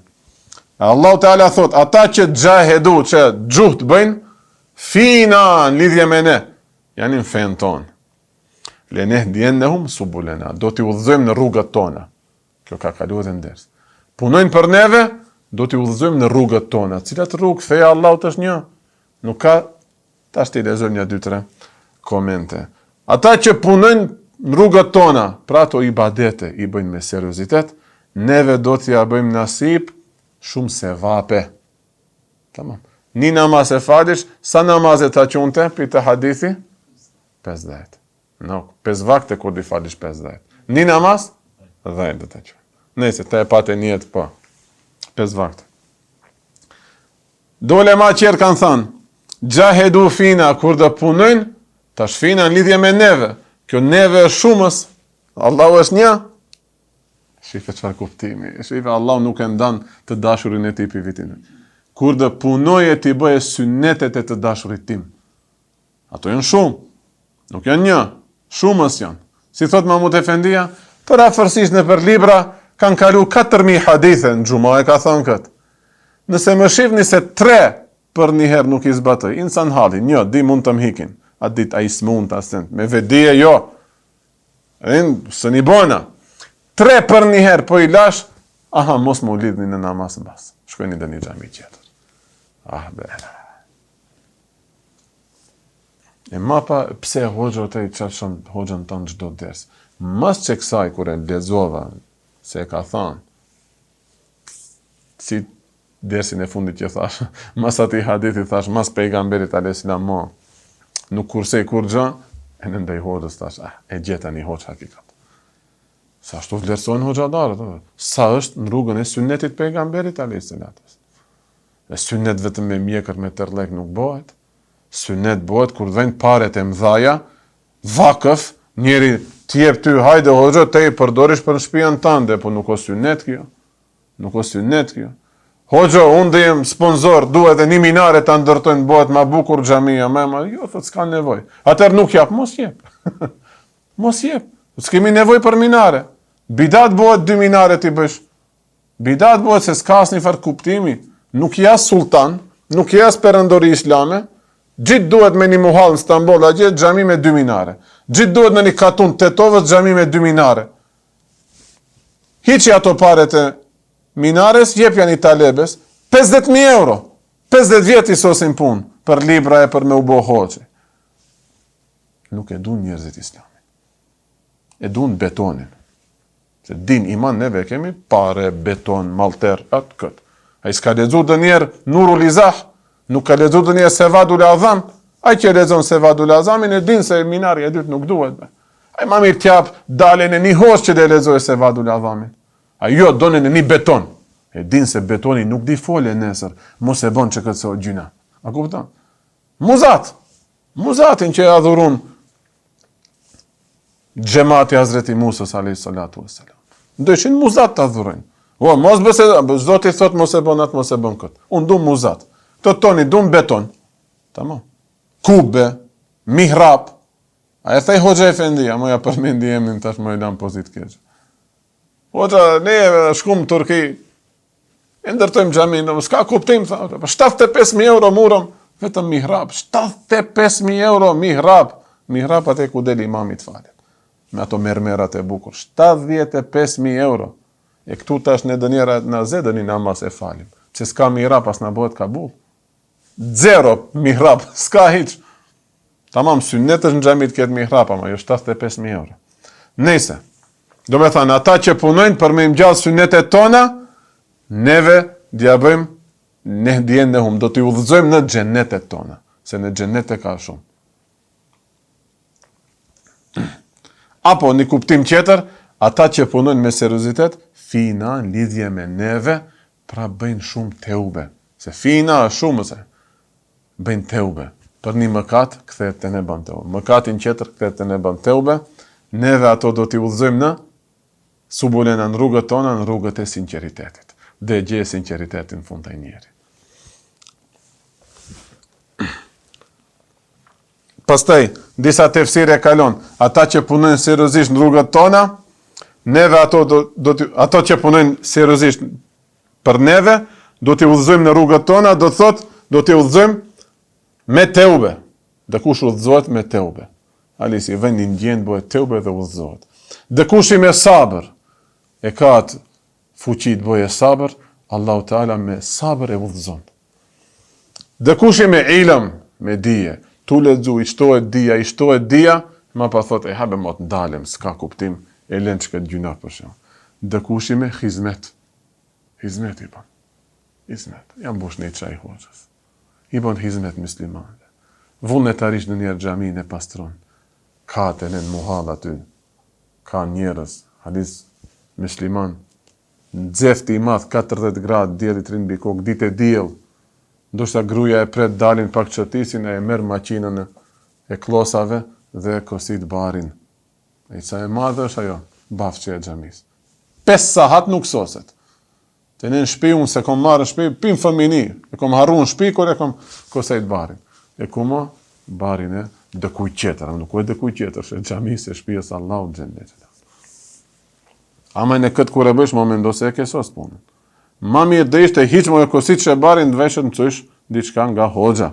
Allahu Teala thot, ata që xhahedu, që gjuhë të bëjnë, fina në lidhje me ne, janë në fenë tonë. Lenehdiyannahum subulana, do t'i udhëzojmë në rrugët tona. Kjo ka kaluar dhe nders. Punojnë për neve, do t'i udhëzojmë në rrugët tona. Cilat rrugë, feja Allahut është një. Nuk ka, tash t'i lexoj një 2-3 komente. Ata që punojnë në rrugët tona, pra ato ibadete i bëjnë me seriozitet, neve do t'ja bëjmë nasip shumë se vape. Tamam. Një namaz e falish, sa namazet ta qunte, për të hadithi? 50. No, 5 vakte kur di falish 50. Një namaz? 10 dhe të qunte. Nëse ta e pate njët, po. 5 vakte. Dole ma qërë kanë thënë, gjahedu fina, kur dhe punojnë, tash fina në lidhje me neve. Kjo neve është shumës, Allahu është një. Shife çfarë kuptimi. Shife Allahu nuk e ndan të dashurin e tij për vitin. Kur dhe punoje ti bëje synetet e të dashurit tim. Ato janë shumë. Nuk janë një. Shumës janë. Si thot Mahmud Efendia, për afërsisht në për libra kanë kalu 4000 hadithe në xhumë, e ka thënë këtë. Nëse më shihni se 3 për një herë nuk I zbatoj, insan halli, një, di mund të më hikin. A dit a I s'mund të asent. Me vedije jo. Së një bona. 3 për një herë, po I lash, aha, mos më lidhni në namaz në basë. Shkojni dhe një xhami tjetër. Ah, be. E ma pa, pse hoxhët e qatë shumë hoxhën të në gjdo ders. Mas që kësaj, kure lezova, se ka thanë, si dersin e fundit që thash, mas ati hadithi thash, mas pejgamberit a.s. Nuk kursej kur gjë, e në ndaj hoxhës thash, e gjeta një hoxhë hakikat. Sa ashtu vlerësojnë hoxhadarët, sa është në rrugën e sunnetit pejgamberit a.s. E sunnet vetëm me mjekër me tërlek nuk bëhet. Sunnet bëhet kur vjen paret e mdhaja, vakëf, njeri t'jep ty, hajde hoxha, te I përdorish për në shtëpinë tënde, po nuk o sunnet kjo. Nuk o sunnet kjo. Hoxha, unë dhe jem sponsor, duhet e një minare të ndërtojnë, bëhet ma bukur xhamia, ma, jo, thot, s'ka nevoj. Atër nuk jap, mos jep. Mos jep. S'kemi nevoj për minare. Bidat bëhet 2 minare t'i bësh. Bidat bëhet se s'ka asnjë farë kuptimi. Nuk jas sultan, nuk jas perëndori islame. Gjithë duhet me një muhall në Stamboll, a gjithë xhami me 2 minare. Gjithë duhet në një katun Tetovës xhami me 2 minare. Hiqi ato paret e minares, jepja një talebes, 50.000 euro. 50 vjet I sosin punë për libra e për me u bo hoxhi. nuk e dun njerëzit islamin. E dun betonin. Se din iman neve kemi pare, beton, malter, atë këtë. A i s'ka lexuar dë njerë Nurul Izah, nuk ka lexuar dë njerë Sevadul Azam, a i që lexon Sevadul Azamin e din se minari e dytë nuk duhet. A i ma mirë t'jap dalen e një hosh që dhe lexoj Sevadul Azamin. A jo donen e një beton. E din se betoni nuk di fole nesër, mos e bon që këtë so gjyna. A kupton? Muzatin që e adhurun xhamati Hazreti Musës alayhis salatu wassalam. Ndëshin muzat të adhurojnë. O, mos bëse, Zoti thot mos e bon atë, mos e bon këtë. Unë du muzat. Të toni, du beton. Tamam. Kube, mihrab. A e thej Hoxha Efendia, moja përmendi emin tash më e lam pozit keq. Hoxha, ne shkum në Turki, e ndërtojmë xhamin, s'ka kuptim, tha, 75.000 euro murëm, vetëm mihrab, 75.000 euro mihrab. Mihrab atë ku del imamit falet. Me ato mermerat e bukur, 75.000 euro. E këtu tash në dënjera në zedë një namaz e falim. Pse s'ka mihrab, pas në bëhet kabul. Zero mihrab, s'ka hiq. Tamam, synetës në xhamit këtë mihrab, ama jo 75.000 euro. Nëse, do me thënë, ata që punojnë për me imgjallë synetet tona, neve dhja bëjmë, ne djenë në hum, do t'i udhëzojmë në xhenetet tona, se në xhenete ka shumë. Apo një kuptim tjetër, ata që punojnë me seriozitet, fina në lidhje me neve, pra bëjnë shumë teube. Se fina është shumë se bëjnë teube. Për një mëkat, kthehet të ne bën teube. Mëkatin tjetër, kthehet të ne bën teube. Neve ato do t'i udhëzojmë në subulena në rrugët tona, në rrugët e sinqeritetit. Dhe gje sinqeritetin fund të njeri. Pastaj, disa tefsire kalon, ata që punojnë seriozisht në rrugët tona, neve ato që punojnë seriozisht për neve, do t'i udhëzojmë në rrugët tona, do thot, do t'i udhëzojmë me teube. Dhe kush udhëzohet me teube. Alisi, vendin gjenë bëhet teube dhe udhëzohet. Dhe kush i me sabër, e ka atë fuqit bëhet sabër, Allahu Teala me sabër e udhëzon. Dhe kush i me ilëm, me dije, tu lexu, i shtohet dia, ma pa thot, e habe mot ndalem, s'ka kuptim, e len që këtë gjuna për shumë. Dhe kush i me hizmet. Hizmet i bon. Hizmet. Jam bosh një qaj hoqës. I bon hizmet muslimane. Vullnetarisht në njerë xhamin e pastron. Ka të në muhall aty. Ka njerës, hadis musliman, në dzefti i madh 40 gradë, djeli rinë bikok, ditë e diell. Ndoshta gruaja e pret dalin pak çetisin e merr maqinën e klosave dhe kosit barin. E sa e madhe është ajo, bafçe e xhamis. 5 sahat nuk soset. Të në shtëpi unë se kom marrë shtëpi, pim fëmini, e kom harru në shtëpi, kur e kom kosit barin. E kuma barin e dëkuj qetër, nuk e dëkuj qetër, se xhamis e shtëpijës Allahu xhennet. Ama në këtë kur e bësh, më mendo se e ke sos punën. Ma mirë dhe ishte hiq më e kosit që barin dhe veshët në cësh diçka nga hoxha.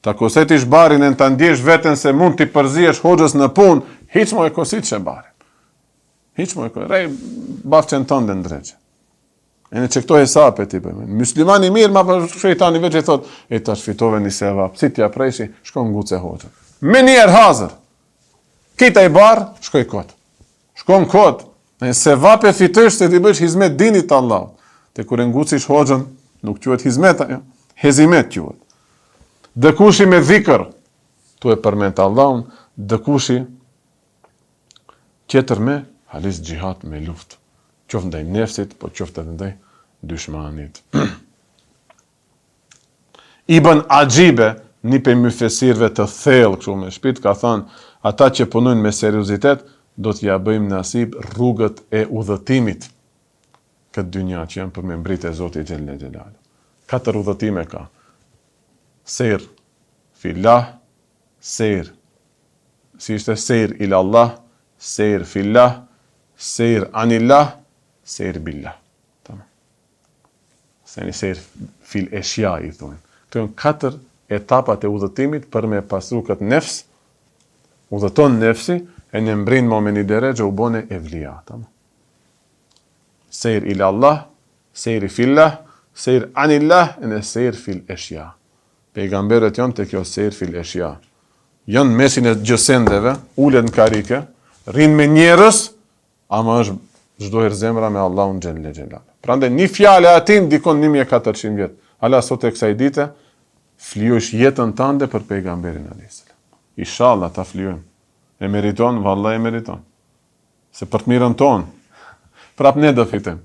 Ta koset ish barin e në të ndjesh vetën se mund t'i përziesh hoxhës në punë, hiq më e kosit që barin. Hiq më e kosit, rej baf që në tonë dhe ndreqe. E në që këto hesape ti bëjme. Muslimani mirë, ma për shëjtani veç e thot, e ta shfitove një sevap, si t'ja prejshi, shko në guce hoxhë. Me njerë hazër, kita i barë, shkoj kotë. Shko në kotë, e sevap e fitësh se ti bësh hizmet dinit Allah. Te kur e ngucish hoxhën, nuk quhet hizmet ajo, hezimet quhet. Dëkushi me dhikr, tu e përmend Allahun, dëkushi tjetër me halis xhihat me luftë. Qoftë ndaj nefsit, po qoftë edhe ndaj dyshmanit. Ibn Ajibe, një prej myfesirëve të thellë kështu me shpirt, ka thënë, ata që punojnë me seriozitet, do t'ja bëjmë nasib rrugët e udhëtimit. Këtë dynja që janë për me mbrit e Zotit Gjelle Gjelalu. 4 udhëtime ka. Sejr fillah, sejr, si ishte sejr ila Allah, sejr fillah, sejr anillah, sejr billah. Sejr fil eshja i thonë. Këto janë 4 etapat e udhëtimit për me pasru këtë nefs, udhëton nefsi, e në mbrin më me një deregje u bone evlia. Sejr ila Allah, sejr fillah, sejr anillah, e në sejr fil eshja. Pejgamberët janë të kjo sejr fil eshja. janë mesin e gjësendeve, ulet në karike, rinë me njerës, ama është zhdojrë zemra me Allahun xhelle xhelal. Prandaj një fjalë atin dikon 1400 vjet. Ala sot e kësaj dite flijosh jetën tënde për pejgamberin alayhis salam. Inshallah ta flijojmë. E meriton, vallahi e meriton. Se për të mirën tonë, prap ne do fitojmë.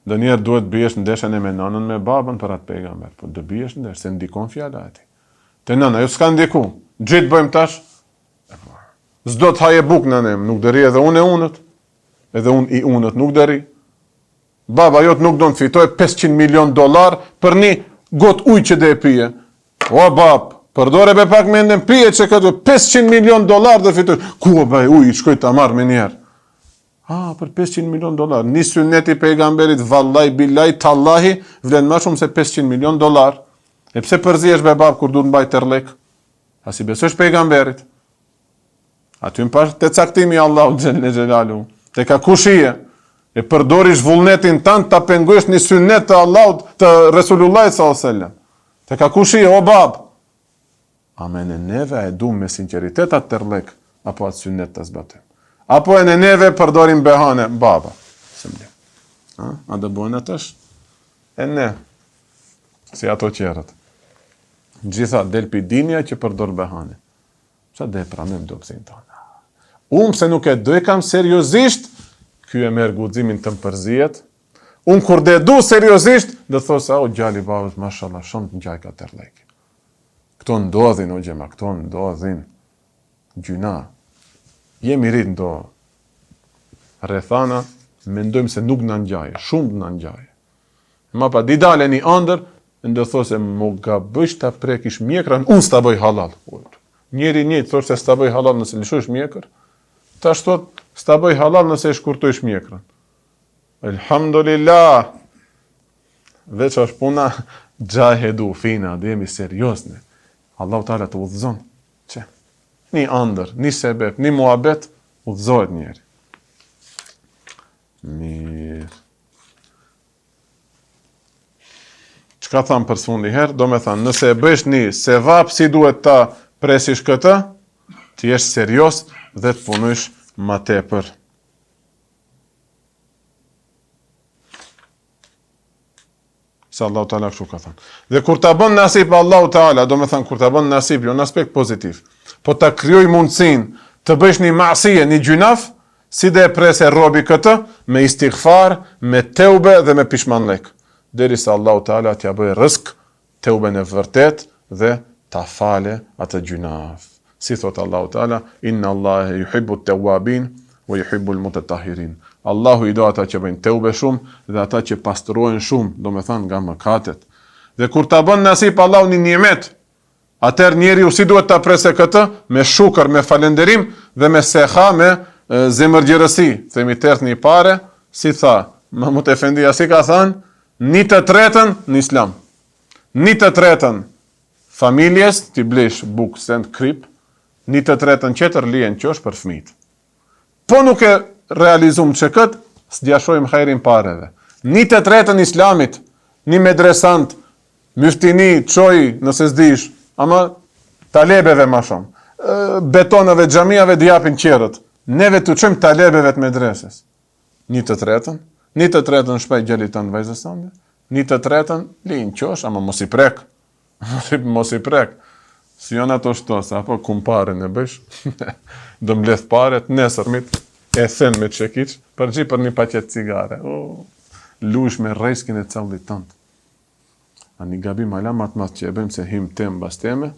Do njerë duhet bëjesh ndeshën e me nanën me babën për atë pejgamber, po do bëjesh ndeshë, se ndikon fjala ati. Te nëna, jo s'ka ndiku, gjithë bëjmë tash, s'do të haje buk nënem, nuk dëri edhe unë e unët, edhe unë i unët nuk dëri. Baba jot nuk do në të fitoj $500 milion për një got ujë që dhe e pije. O bab, përdore be pak me ndem pije që këtë $500 milion dhe fitoj. Ku o baj ujë, shkoj të marrë me njerë. Për $500 milion. Një sunneti pejgamberit, vallaj, bilaj, tallahi, vlen ma shumë se $500 milion. E pse përzihesh be bab kur du të mbaj tërlek? A si besosh pejgamberit? Aty më pash të caktimi Allahu xhelle xhelalu. Te ka kushije. E përdorish vullnetin tanë ta pengosh një sunnet të Allahut, të Resulullahit sallallahu alaihi wasallam. Te ka kushije o bab. Amen e neve e du me sinceritet atë tërlek, apo atë sunnet të zbatim. Apo e në neve përdorim behane, baba. A dhe bojnë atësh? E ne, si ato qerët. Gjitha del pi dinja që përdor behane. Qa dhe pranim do pësin tonë. Unë se nuk e do e kam seriozisht, ky e merë guximin të më përzijet. Unë kur dhe du seriozisht, dhe thosë, o gjali babës, mashallah, shumë të njaj ka tërlek. Këto ndodhin, o gjema, këto ndodhin. Gjuna. Jemi rrit ndo rrethana, mendojmë se nuk në ngjaje, shumë në ngjaje. Ma pa di dale një andër, ndë thosë më gabësh ta prekish mjekran, unë s'ta bëj halal. Njeri njëtë thosh se s'ta bëj halal nëse lëshosh mjekër, ta shtot s'ta bëj halal nëse e shkurtojsh mjekran. Elhamdulillah, veç është puna gjahedu, fina, dhe jemi seriosne. Allahu Teala të udhëzon. Që? Një andër, një sebeb, një muhabet, udhëzohet njeri. Mirë. Çka tham për sfundi herë? Do me thanë, nëse e bësh një sevap si duhet ta presish këtë, ti jesh serios dhe të punojsh ma tepër. Se Allahu Teala kështu ka thënë. Dhe kur ta bën nasip Allahu Teala, do me thënë kur ta bën nasip, jo në aspekt pozitiv, po ta krijoj mundësin të bësh një masie, një gjunaf, si dhe e prese robi këtë, me istighfar, me teube dhe me pishmanlek. Derisa Allahu Teala t'ja bëj rësk, teuben e vërtet dhe ta fale atë gjunaf. Si thot Allahu Teala, inna Allahe yuhibbu at-tawwabin wa yuhibbu al-mutatahhirin. Allahu i do ata që bëjnë teube shumë dhe ata që pastruojnë shumë, do me thënë nga mëkatet. Dhe kur ta bën nasip Allahu një nimet, atëherë njeriu si duhet ta prese këtë? Me shukër, me falënderim dhe me seha, me zemërgjërësi. Themi tërth një pare, si tha Mahmud Efendia, si ka thënë, një të tretën në islam. Një të tretën familjes, t'i blesh buk, send, krip, një të tretën qetër lijen qosh për fëmijët. Po nuk e realizum që këtë, s'djashojmë hajrin pareve. Një të tretën islamit, një medresant, myftini, qoj, nëse s'dish, ama talebeve ma shumë, betonëve, xhamiave d'japin qerët, neve të qëmë talebeve të medreses. Një të tretën shpaj gjelitan vajzës tënde, një të tretën linë qosh, ama mos i prek, mos i prek. Si janë ato shtos, apo kumparin e bësh, do mleth paret, nesërmit, e thënë me çekiç, përgji për një paqet cigare. Lush me rreskin e callit tënd. A një gabim ala matë që e bëjmë se him tem bas teme,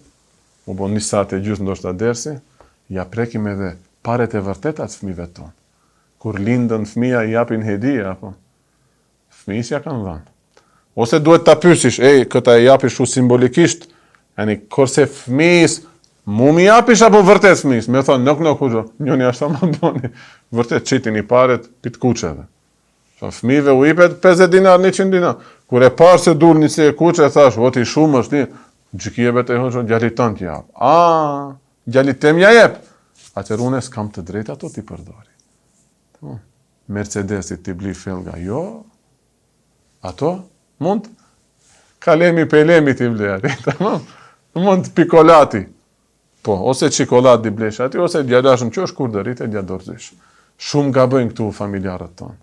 u bo një satë e gjysë ndoshta dersi, ja prekim edhe paret e vërteta të fëmijëve tonë. Kur lindën fëmija i japin hedije, apo fëmijës ja kanë dhënë. Ose duhet ta pyesish, këta e japish shu simbolikisht, yani kurse fëmijës mu mi japish apo vërtet fëmijës? Me thonë, nuk, njëni ashta më boni. Vërtet, qitin i paret, pit kuqeve. Fëmijëve u ipet 50 dinar, 100 dinar. Kur e parë se dur një se kuqe, thash, voti shumë është një, gjikjeve të hoqë, gjallit tanë t'jap. Gjallit tem ja jep. Atër unë s'kam të drejt ato t'i përdori. Mercedesit t'i bli felga, jo. Ato, mund, kalemi pelemi t'i bli, mund pikolati. Po, ose çikoladë di blesh aty, ose djalashëm që është kur dërit e djadorzysh. Shumë gabojnë këtu familjarët tonë.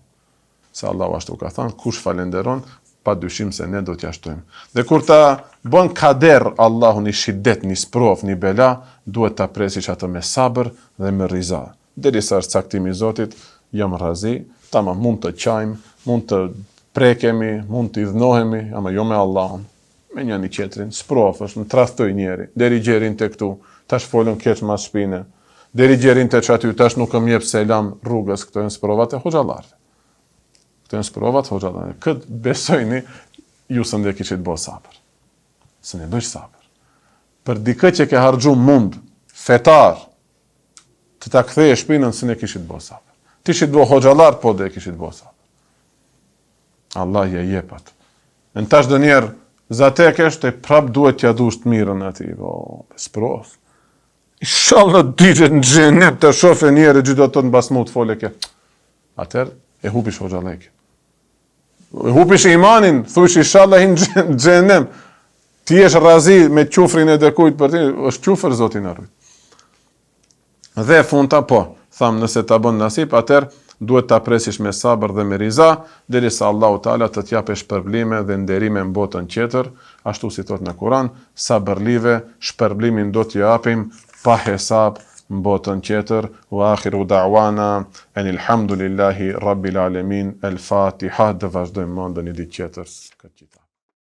Se Allahu ashtu ka thënë, kush falenderon, pa dyshim se ne do t'ja shtojmë. Dhe kur ta bën kader Allahu një shiddet, një sprov, një bela, duhet ta presish atë me sabër dhe me riza. Derisa është caktimi i Zotit, jam razi, tamam, mund të qajmë, mund të prekemi, mund të idhnohemi, ama jo me Allahun. Me një tjetrin, sprov është, në tradhtoj njeri, deri gjerin të këtu, tash folën keq mas shpine, deri gjerin të që aty, tash nuk më jep selam rrugës, këto janë sprovat e hoxhallarëve. Këto janë sprovat hoxhallarëve. Këtë besojni, ju së ndje kishit bo sabër. Së ne bësh sabër. Për dikë që ke harxhu mund, fetar, të ta kthejë shpinën, së ne kishit bo sabër. Ti shit bo hoxhallar, po dhe kishit bo sabër. Allah je jepat. Në tash dë njerë, zatek është e prap duhet t'ja dush të mirën ati, sprov. Inshallah digjet në xhenet të shofe njerë gjithë do të në basmu të fole ke. Atër, e hupish hoxhalek. E hupish imanin, thush inshallah hinë në xhenem. Ti jesh razi me qufrin e dërkujt për ti, është qufër Zotin arrujt. Dhe funta, po, thamë nëse ta bën nasip, atër duhet ta presish me sabër dhe me riza, derisa Allahu Teala të t'japë shpërblime dhe nderime në botën tjetër, ashtu si thot në Kur'an, sabërlive shpërblimin do t'i japim pa hesab në botën tjetër. Wa akhiru da'wana anil hamdulillahi rabbil alamin. El Fatiha. Dhe vazhdojmë më në një ditë tjetër.